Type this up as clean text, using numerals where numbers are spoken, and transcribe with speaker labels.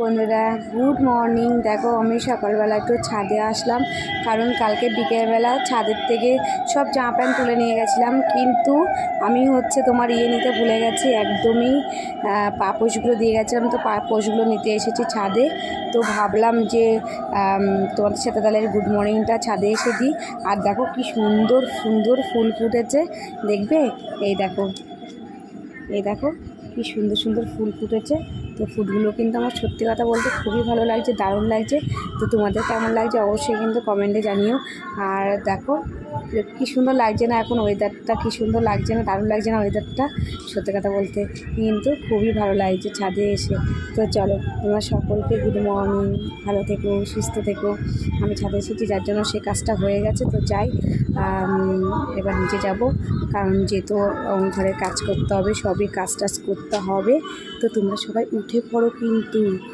Speaker 1: বন্ধুরা good morning. দেখো আমি সকালবেলা একটু ছাদে আসলাম, কারণ কালকে বিকেলবেলা ছাদের থেকে সব জামা প্যান্ট তুলে নিয়ে গেছিলাম, কিন্তু আমি তোমার নিতে ভুলে গেছি, একদমই পাপোশগুলো দিয়ে গেছিলাম। তো পাপোশগুলো নিতে এসেছি ছাদে। তো ভাবলাম যে তোমাদের সাথে তাহলে গুড মর্নিংটা ছাদে এসে দিই। আর দেখো কি সুন্দর সুন্দর ফুল ফুটেছে, দেখবে? এই দেখো কি সুন্দর সুন্দর ফুল ফুটেছে। তো ফুলগুলো কিন্তু আমার সত্যি কথা বলতে খুবই ভালো লাগছে, দারুণ লাগছে। তো তোমাদের কেমন লাগছে অবশ্যই কিন্তু কমেন্টে জানিও। আর দেখো কী সুন্দর লাগছে না এখন ওয়েদারটা, কী সুন্দর লাগছে না, দারুণ লাগছে না ওয়েদারটা? সত্যি কথা বলতে কিন্তু খুবই ভালো লাগছে ছাদে এসে। তো চলো তোমরা সকলকে গুড মর্নিং, ভালো থেকো, সুস্থ থেকো। আমি ছাদে এসেছি যার জন্য সে কাজটা হয়ে গেছে। তো যাই, এবার নিচে যাব, কারণ যেহেতু ঘরে কাজ করতে হবে, সবই কাজ টাজ করতে হবে। তো তোমরা সবাই উঠে পড়ো কিন্তু।